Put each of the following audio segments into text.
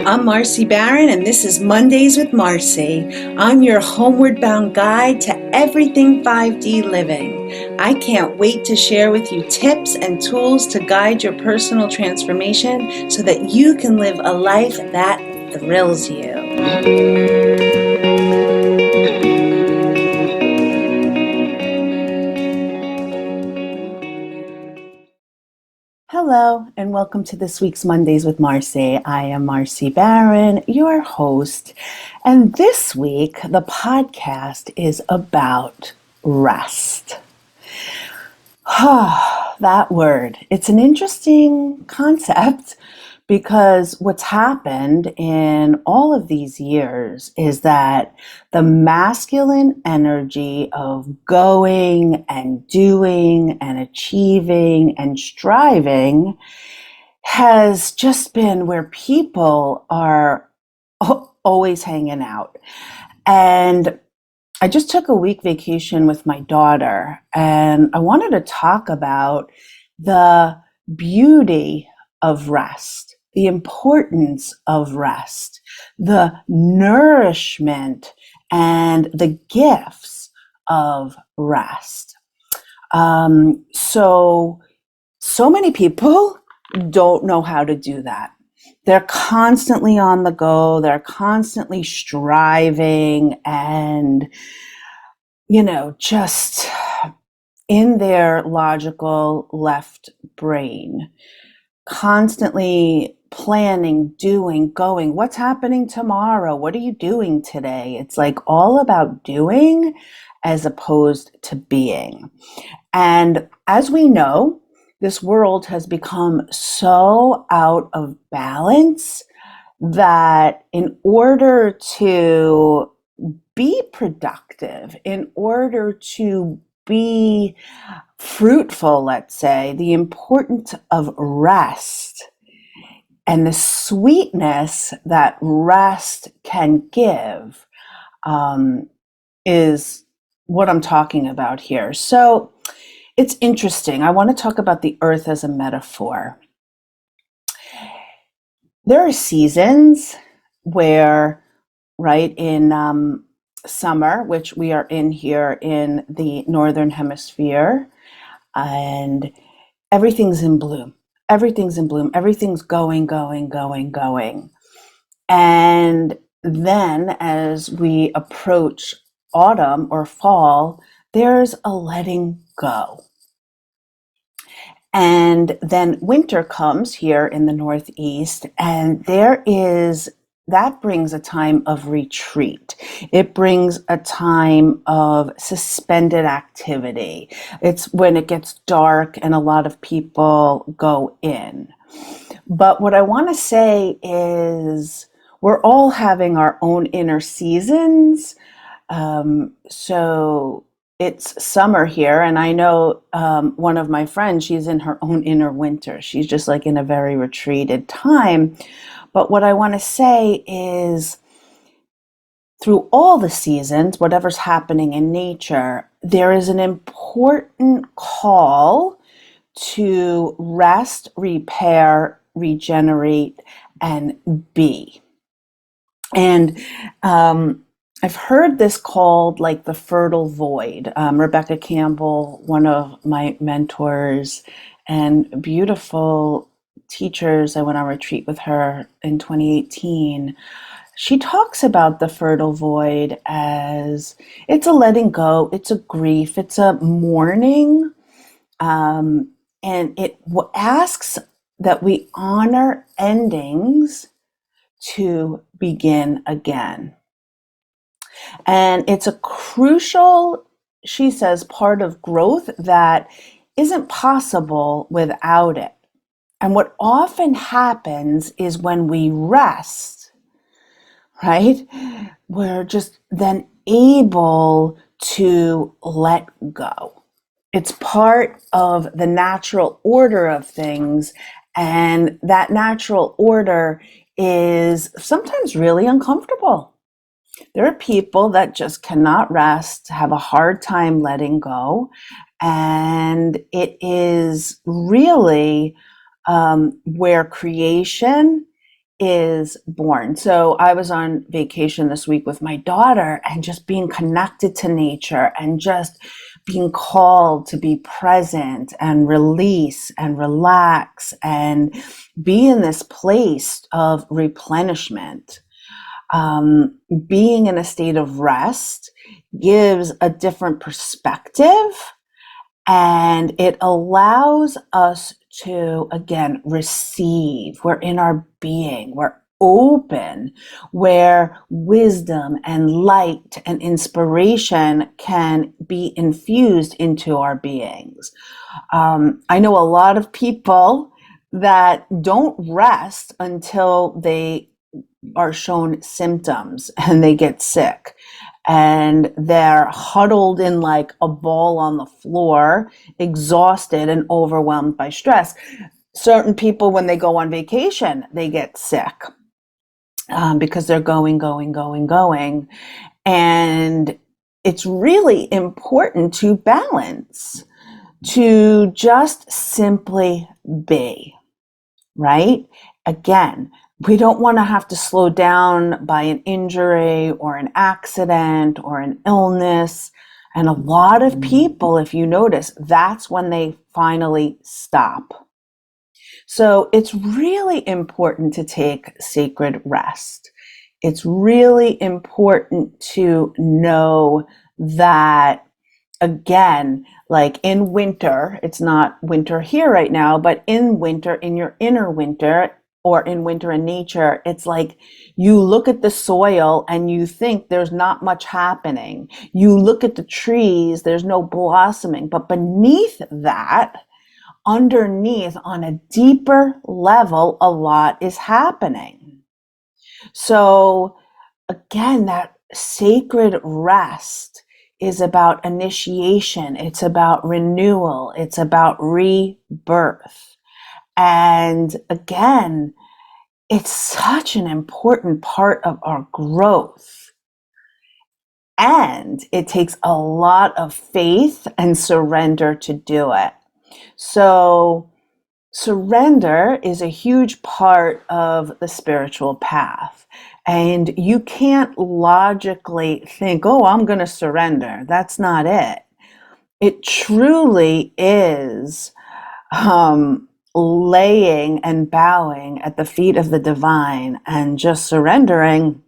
I'm Marcy Barron, and this is Mondays with Marcy. I'm your homeward bound guide to everything 5D living. I can't wait to share with you tips and tools to guide your personal transformation so that you can live a life that thrills you. Hello, and welcome to this week's Mondays with Marcy. I am Marcy Barron, your host, and this week the podcast is about rest. That word. It's an interesting concept because what's happened in all of these years is that the masculine energy of going and doing and achieving and striving has just been where people are always hanging out. And I just took a week vacation with my daughter, and I wanted to talk about the beauty of rest, the importance of rest, the nourishment and the gifts of rest. So many people don't know how to do that. They're constantly on the go. They're constantly striving and, just in their logical left brain, constantly planning, doing, going. What's happening tomorrow? What are you doing today? It's like all about doing as opposed to being. And as we know, this world has become so out of balance that in order to be productive, in order to be fruitful, let's say, the importance of rest and the sweetness that rest can give is what I'm talking about here. So it's interesting. I want to talk about the earth as a metaphor. There are seasons where, right, in summer, which we are in here in the Northern Hemisphere, and everything's in bloom. Everything's in bloom. Everything's going, going, going, going. And then as we approach autumn or fall, there's a letting go. And then winter comes here in the Northeast, and that brings a time of retreat. It brings a time of suspended activity. It's when it gets dark and a lot of people go in. But what I want to say is we're all having our own inner seasons. So it's summer here, and I know one of my friends, she's in her own inner winter. She's just like in a very retreated time. But what I want to say is through all the seasons, whatever's happening in nature, there is an important call to rest, repair, regenerate, and be. And I've heard this called like the fertile void. Rebecca Campbell, one of my mentors and beautiful teachers, I went on retreat with her in 2018. She talks about the fertile void as it's a letting go, it's a grief, it's a mourning, and it asks that we honor endings to begin again. And it's a crucial, she says, part of growth that isn't possible without it. And what often happens is when we rest, right, we're just then able to let go. It's part of the natural order of things, and that natural order is sometimes really uncomfortable. There are people that just cannot rest, have a hard time letting go, and it is really where creation is born. So I was on vacation this week with my daughter, and just being connected to nature and just being called to be present and release and relax and be in this place of replenishment. Being in a state of rest gives a different perspective, and it allows us to, again, receive. We're in our being, we're open, where wisdom and light and inspiration can be infused into our beings. I know a lot of people that don't rest until they are shown symptoms and they get sick, and they're huddled in like a ball on the floor, exhausted and overwhelmed by stress. Certain people, when they go on vacation, they get sick because they're going. And it's really important to balance, to just simply be, right? Again, we don't want to have to slow down by an injury or an accident or an illness. And a lot of people, if you notice, that's when they finally stop. So it's really important to take sacred rest. It's really important to know that, again, like in winter, it's not winter here right now, but in winter, in your inner winter, or in winter in nature, it's like you look at the soil and you think there's not much happening. You look at the trees, there's no blossoming, but beneath that, underneath, on a deeper level, a lot is happening. So again, that sacred rest is about initiation. It's about renewal. It's about rebirth. And again, it's such an important part of our growth. And it takes a lot of faith and surrender to do it. So surrender is a huge part of the spiritual path. And you can't logically think, oh, I'm going to surrender. That's not it. It truly is laying and bowing at the feet of the divine and just surrendering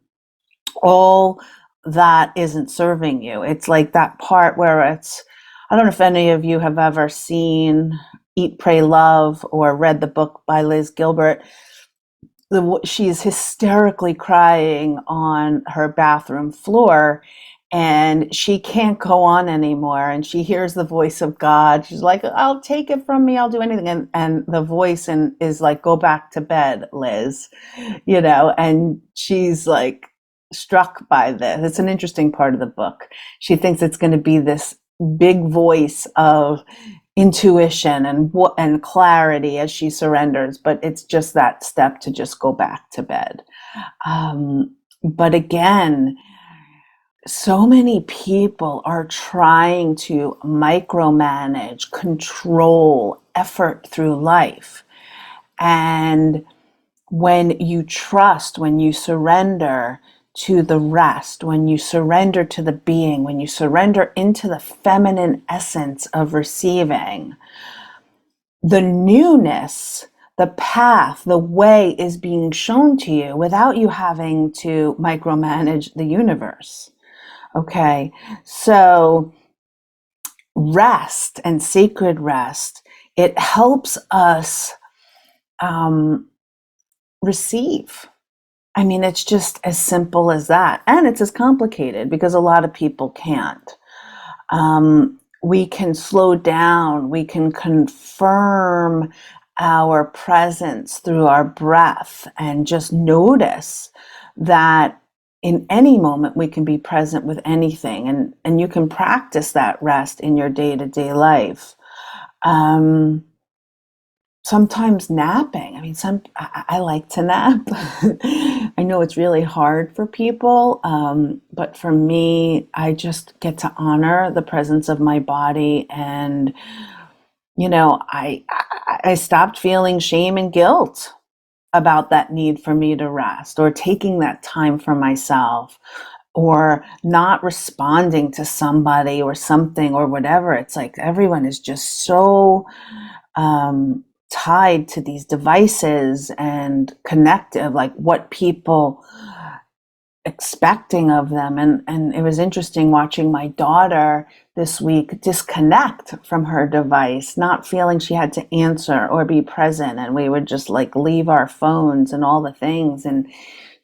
all that isn't serving you. It's like that part where I don't know if any of you have ever seen Eat, Pray, Love or read the book by Liz Gilbert. She's hysterically crying on her bathroom floor, and she can't go on anymore. And she hears the voice of God. She's like, I'll take it from me. I'll do anything. And the voice is like, go back to bed, Liz, and she's like struck by this. It's an interesting part of the book. She thinks it's going to be this big voice of intuition and clarity as she surrenders, but it's just that step to just go back to bed. But again, so many people are trying to micromanage, control, effort through life. And when you trust, when you surrender to the rest, when you surrender to the being, when you surrender into the feminine essence of receiving, the newness, the path, the way is being shown to you without you having to micromanage the universe. Okay, so rest and sacred rest, it helps us receive. I mean, it's just as simple as that. And it's as complicated because a lot of people can't. We can slow down. We can confirm our presence through our breath and just notice that in any moment we can be present with anything. And you can practice that rest in your day-to-day life. Sometimes napping. I mean, I like to nap. I know it's really hard for people, but for me, I just get to honor the presence of my body, and I stopped feeling shame and guilt about that need for me to rest, or taking that time for myself, or not responding to somebody or something or whatever. It's like everyone is just so tied to these devices and connected, like what people expecting of them. And it was interesting watching my daughter this week disconnect from her device, not feeling she had to answer or be present, and we would just like leave our phones and all the things. And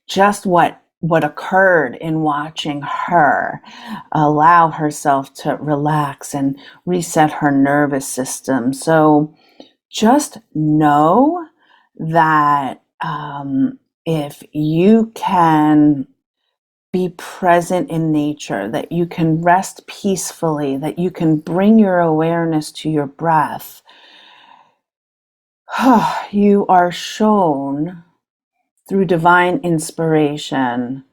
just what occurred in watching her allow herself to relax and reset her nervous system. So just know that if you can be present in nature, that you can rest peacefully, that you can bring your awareness to your breath, you are shown through divine inspiration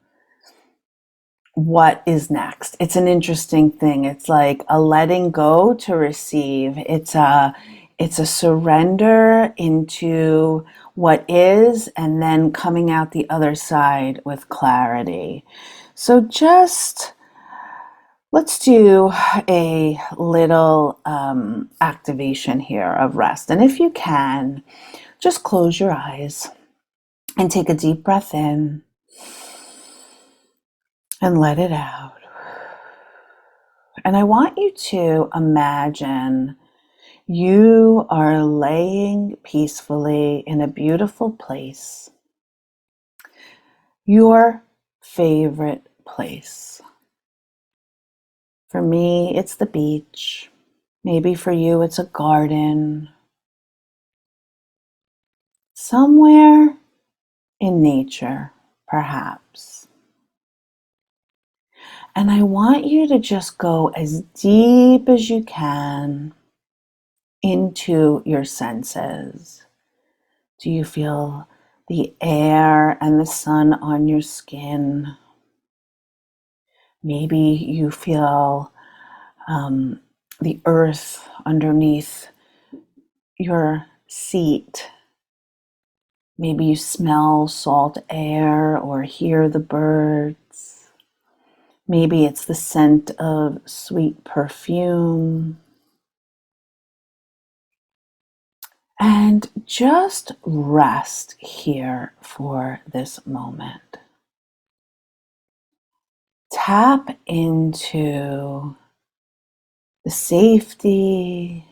what is next. It's an interesting thing. It's like a letting go to receive. It's a surrender into what is, and then coming out the other side with clarity. So just let's do a little activation here of rest. And if you can, just close your eyes and take a deep breath in and let it out. And I want you to imagine you are laying peacefully in a beautiful place, your favorite place. For me, it's the beach. Maybe for you, it's a garden. Somewhere in nature, perhaps. And I want you to just go as deep as you can into your senses. Do you feel the air and the sun on your skin? Maybe you feel the earth underneath your seat. Maybe you smell salt air or hear the birds. Maybe it's the scent of sweet perfume. And just rest here for this moment. Tap into the safety,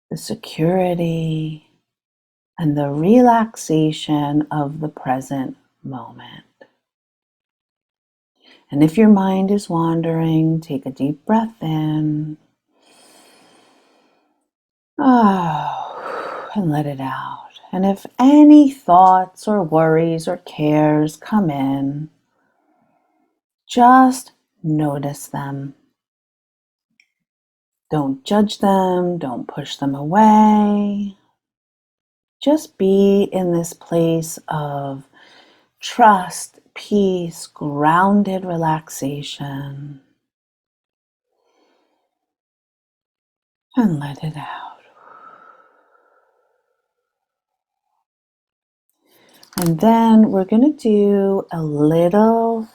the security, and the relaxation of the present moment. And if your mind is wandering, take a deep breath in. And let it out. And if any thoughts or worries or cares come in, just notice them. Don't judge them. Don't push them away. Just be in this place of trust, peace, grounded relaxation. And let it out. And then we're going to do a little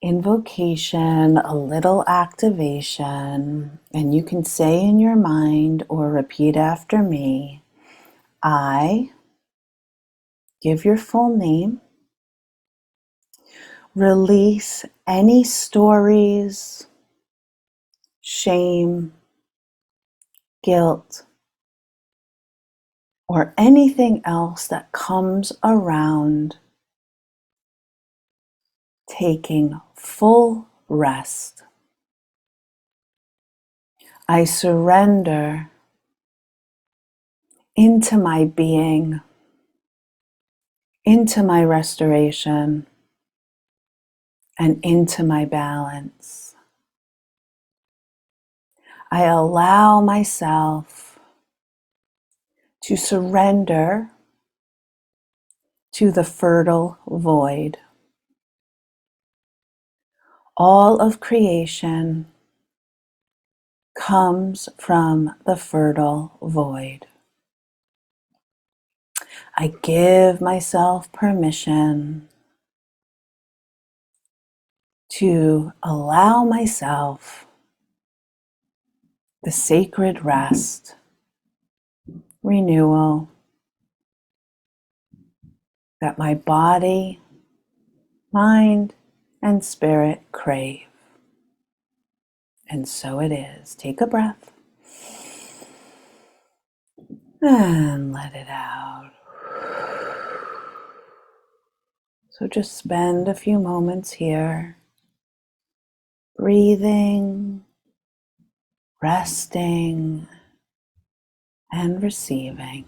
invocation, a little activation, and you can say in your mind or repeat after me. I, give your full name, release any stories, shame, guilt, or anything else that comes around taking full rest. I surrender into my being, into my restoration, and into my balance. I allow myself to surrender to the fertile void. All of creation comes from the fertile void. I give myself permission to allow myself the sacred rest, renewal that my body, mind, and spirit crave. And so it is. Take a breath and let it out. So just spend a few moments here, breathing, resting, and receiving.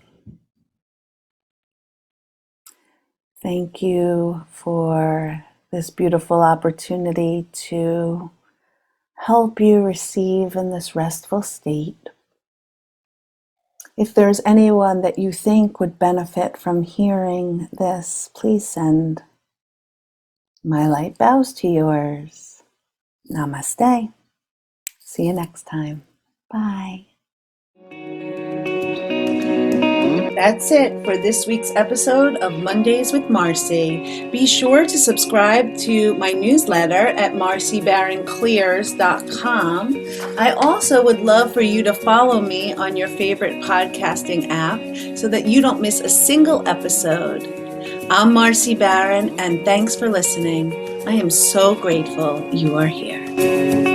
Thank you for this beautiful opportunity to help you receive in this restful state. If there's anyone that you think would benefit from hearing this, please send my light bows to yours. Namaste. See you next time. Bye. That's it for this week's episode of Mondays with Marcy. Be sure to subscribe to my newsletter at marcybaronclears.com. I also would love for you to follow me on your favorite podcasting app so that you don't miss a single episode. I'm Marcy Baron, and thanks for listening. I am so grateful you are here.